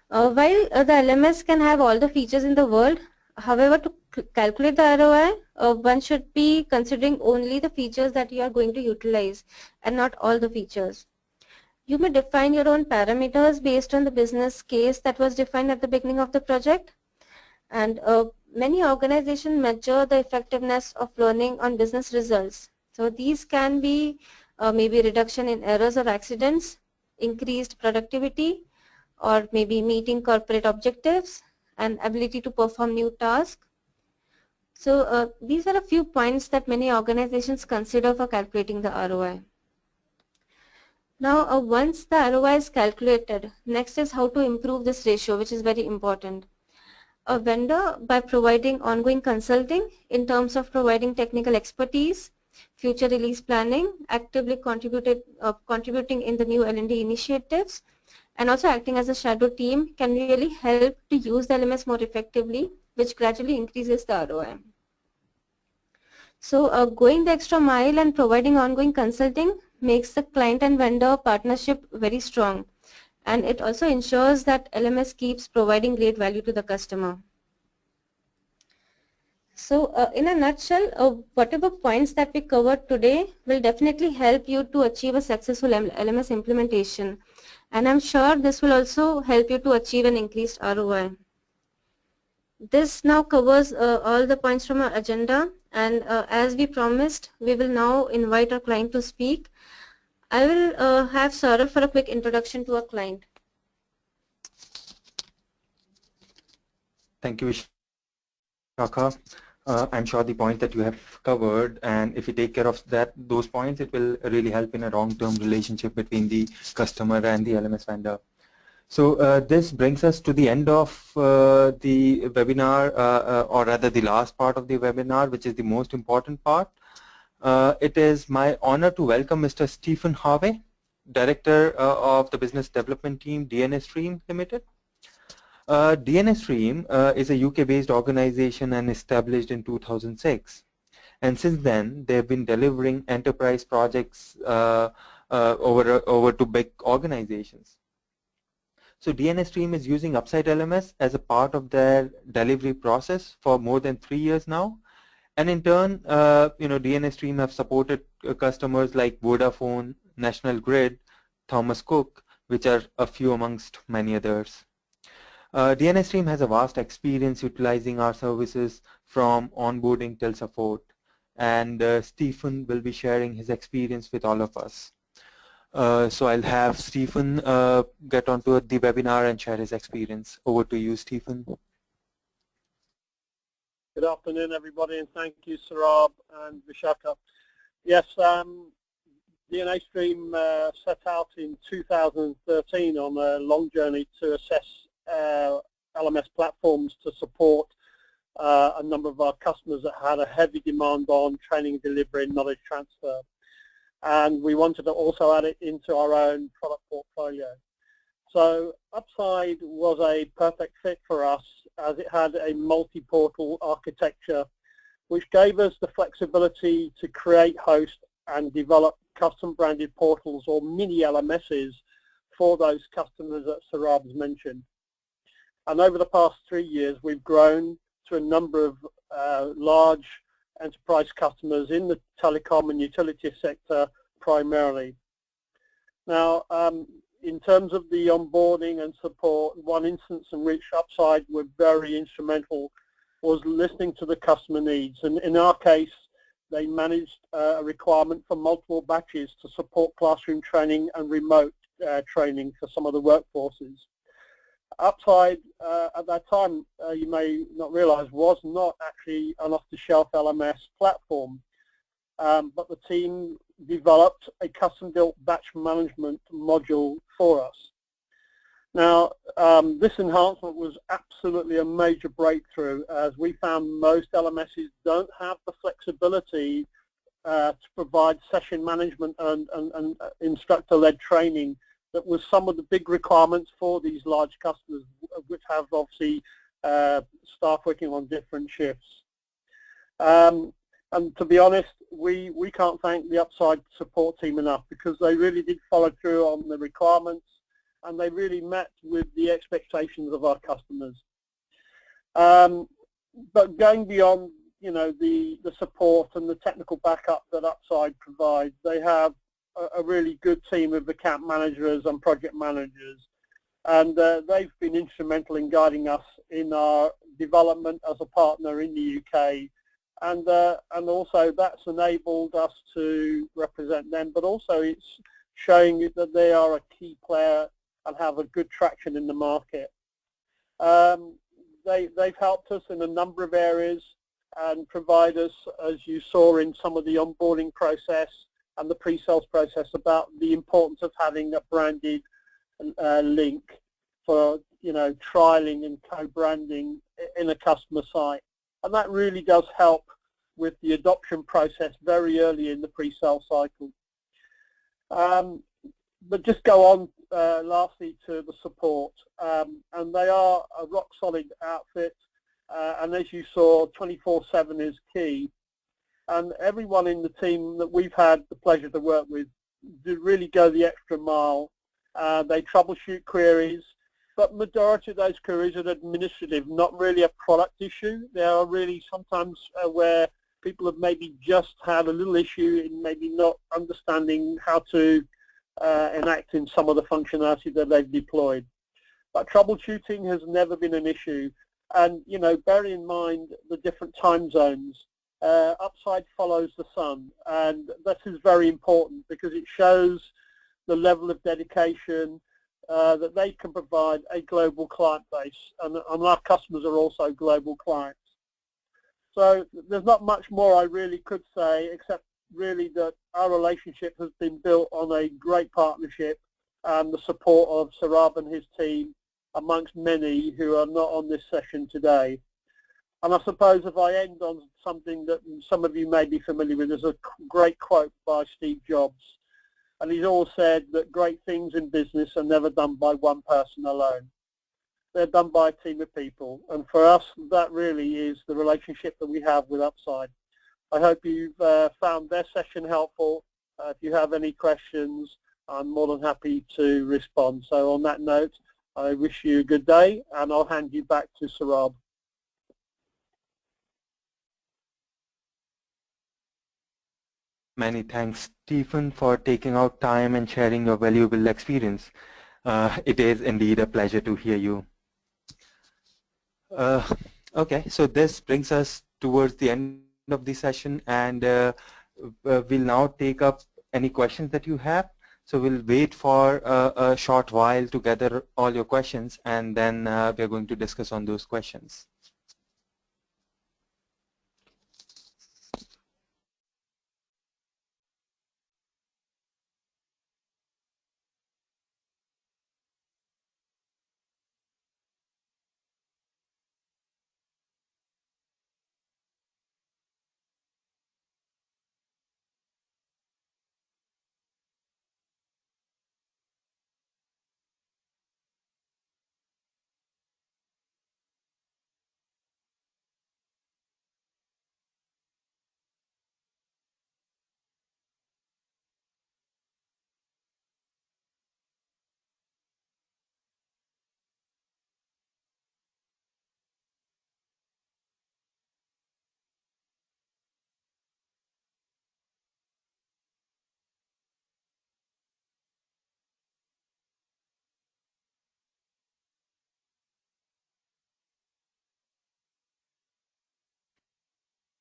While the LMS can have all the features in the world, however, to calculate the ROI, one should be considering only the features that you are going to utilize and not all the features. You may define your own parameters based on the business case that was defined at the beginning of the project. And many organizations measure the effectiveness of learning on business results. So these can be maybe reduction in errors or accidents, increased productivity, or maybe meeting corporate objectives, and ability to perform new tasks. So these are a few points that many organizations consider for calculating the ROI. Now once the ROI is calculated, next is how to improve this ratio, which is very important. A vendor, by providing ongoing consulting in terms of providing technical expertise, future release planning, actively contributing in the new L&D initiatives, and also acting as a shadow team, can really help to use the LMS more effectively, which gradually increases the ROI. So going the extra mile and providing ongoing consulting makes the client and vendor partnership very strong. And it also ensures that LMS keeps providing great value to the customer. So in a nutshell, whatever points that we covered today will definitely help you to achieve a successful LMS implementation. And I'm sure this will also help you to achieve an increased ROI. This now covers all the points from our agenda, and as we promised, we will now invite our client to speak. I will have Saurabh for a quick introduction to our client.
Thank you, Vishakha. I'm sure the points that you have covered, and if you take care of those points, it will really help in a long-term relationship between the customer and the LMS vendor. So this brings us to the end of the webinar, or rather the last part of the webinar, which is the most important part. It is my honor to welcome Mr. Stephen Harvey, Director of the Business Development Team, DNS Stream Limited. DNS Stream is a UK-based organization and established in 2006. And since then, they've been delivering enterprise projects over to big organizations. So DNS Stream is using Upside LMS as a part of their delivery process for more than 3 years now. And in turn, DNS Stream have supported customers like Vodafone, National Grid, Thomas Cook, which are a few amongst many others. DNS Stream has a vast experience utilizing our services from onboarding till support, and Stephen will be sharing his experience with all of us. So I'll have Stephen get onto the webinar and share his experience. Over to you, Stephen.
Good afternoon, everybody, and thank you, Saurabh and Vishakha. Yes, DNS Stream set out in 2013 on a long journey to assess LMS platforms to support a number of our customers that had a heavy demand on training, delivery, and knowledge transfer. And we wanted to also add it into our own product portfolio. So Upside was a perfect fit for us as it had a multi-portal architecture which gave us the flexibility to create, host, and develop custom branded portals or mini LMSs for those customers that Saurabh's mentioned. And over the past 3 years, we've grown to a number of large enterprise customers in the telecom and utility sector primarily. Now, in terms of the onboarding and support, one instance in which Upside were very instrumental was listening to the customer needs. And in our case, they managed a requirement for multiple batches to support classroom training and remote training for some of the workforces. Upside, at that time, you may not realize, was not actually an off-the-shelf LMS platform, but the team developed a custom-built batch management module for us. Now, this enhancement was absolutely a major breakthrough, as we found most LMSs don't have the flexibility to provide session management and instructor-led training that was some of the big requirements for these large customers, which have obviously staff working on different shifts. And to be honest, we can't thank the Upside support team enough, because they really did follow through on the requirements, and they really met with the expectations of our customers. But going beyond, you know, the support and the technical backup that Upside provides, they have a really good team of account managers and project managers, and they've been instrumental in guiding us in our development as a partner in the UK, and also that's enabled us to represent them, but also it's showing that they are a key player and have a good traction in the market. They've helped us in a number of areas and provide us, as you saw in some of the onboarding process and the pre-sales process, about the importance of having a branded link for, you know, trialing and co-branding in a customer site. And that really does help with the adoption process very early in the pre-sale cycle. But just go on lastly to the support, and they are a rock solid outfit, and as you saw, 24/7 is key, and everyone in the team that we've had the pleasure to work with did really go the extra mile. They troubleshoot queries, but majority of those queries are administrative, not really a product issue. They are really sometimes where people have maybe just had a little issue in maybe not understanding how to enact in some of the functionality that they've deployed. But troubleshooting has never been an issue, and, you know, bear in mind the different time zones. Upside follows the sun, and this is very important because it shows the level of dedication that they can provide a global client base, and our customers are also global clients. So there's not much more I really could say, except really that our relationship has been built on a great partnership and the support of Saurabh and his team, amongst many who are not on this session today. And I suppose if I end on something that some of you may be familiar with, there's a great quote by Steve Jobs, and he's always said that great things in business are never done by one person alone. They're done by a team of people, and for us that really is the relationship that we have with Upside. I hope you've found their session helpful. If you have any questions, I'm more than happy to respond. So on that note, I wish you a good day, and I'll hand you back to Saurabh.
Many thanks, Stephen, for taking out time and sharing your valuable experience. It is indeed a pleasure to hear you. Okay, so this brings us towards the end of the session, and we'll now take up any questions that you have. So we'll wait for a short while to gather all your questions, and then we're going to discuss on those questions.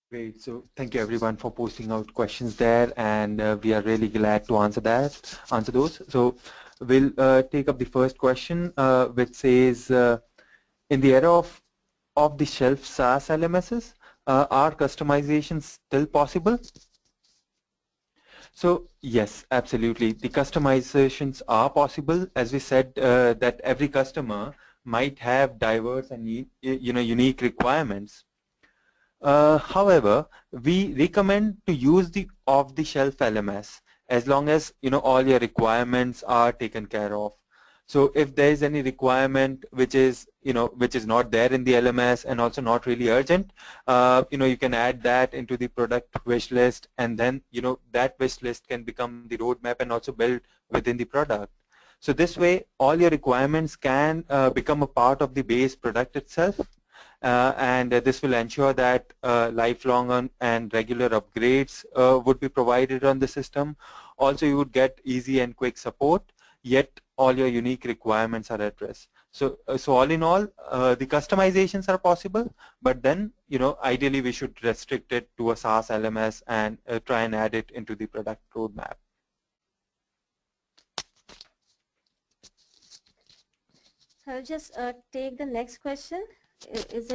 Great. So thank you everyone for posting out questions there, and we are really glad to answer those. So we'll take up the first question, which says, in the era of off-the-shelf SaaS LMSs, are customizations still possible? So yes, absolutely. The customizations are possible. As we said, that every customer might have diverse and unique requirements. However, we recommend to use the off-the-shelf LMS as long as all your requirements are taken care of. So if there is any requirement which is not there in the LMS and also not really urgent, you can add that into the product wish list, and then that wish list can become the roadmap and also build within the product. So this way, all your requirements can become a part of the base product itself, and this will ensure that lifelong and regular upgrades would be provided on the system. Also, you would get easy and quick support, yet all your unique requirements are addressed. So, all in all, the customizations are possible, but then, ideally we should restrict it to a SaaS LMS and try and add it into the product roadmap.
I'll just take the next question. Is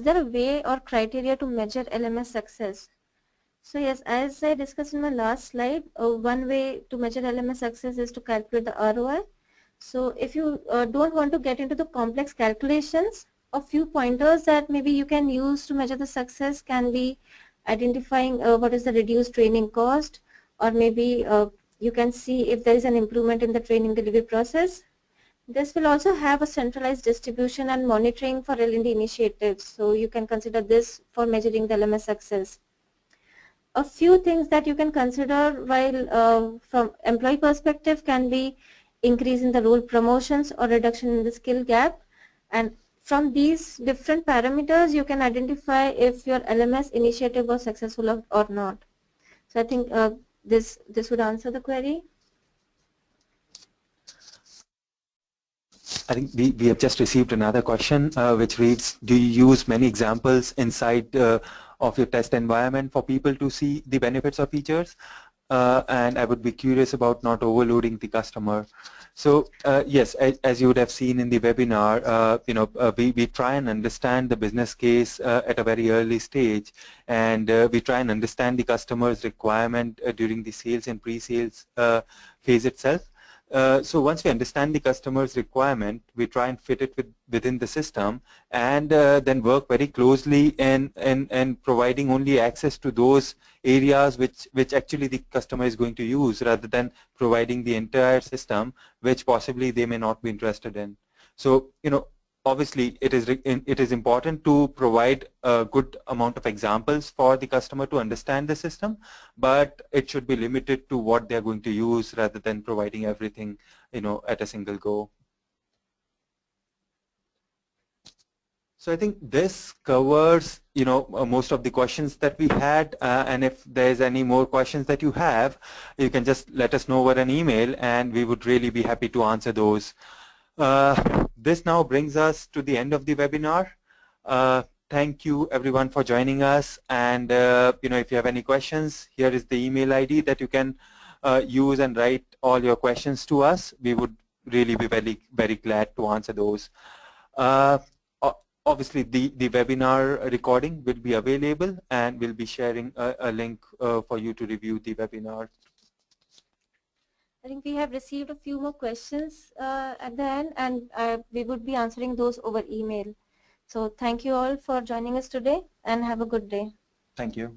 there a way or criteria to measure LMS success? So yes, as I discussed in my last slide, one way to measure LMS success is to calculate the ROI. So if you don't want to get into the complex calculations, a few pointers that maybe you can use to measure the success can be identifying what is the reduced training cost, or maybe you can see if there is an improvement in the training delivery process. This will also have a centralized distribution and monitoring for L&D initiatives. So you can consider this for measuring the LMS success. A few things that you can consider while from employee perspective can be increase in the role promotions or reduction in the skill gap. And from these different parameters, you can identify if your LMS initiative was successful or not. So I think this would answer the query.
I think we have just received another question which reads, do you use many examples inside of your test environment for people to see the benefits of features? And I would be curious about not overloading the customer. So yes, as you would have seen in the webinar, we try and understand the business case at a very early stage, and we try and understand the customer's requirement during the sales and pre-sales phase itself. So once we understand the customer's requirement, we try and fit it within the system, and then work very closely in providing only access to those areas which actually the customer is going to use, rather than providing the entire system which possibly they may not be interested in. So obviously it is important to provide a good amount of examples for the customer to understand the system, but it should be limited to what they're going to use rather than providing everything at a single go. So I think this covers most of the questions that we had, and if there's any more questions that you have, you can just let us know over an email and we would really be happy to answer those. This now brings us to the end of the webinar. Thank you everyone for joining us, and if you have any questions, here is the email ID that you can use and write all your questions to us. We would really be very, very glad to answer those. Obviously the webinar recording will be available, and we'll be sharing a link for you to review the webinar.
I think we have received a few more questions at the end, and we would be answering those over email. So thank you all for joining us today, and have a good day.
Thank you.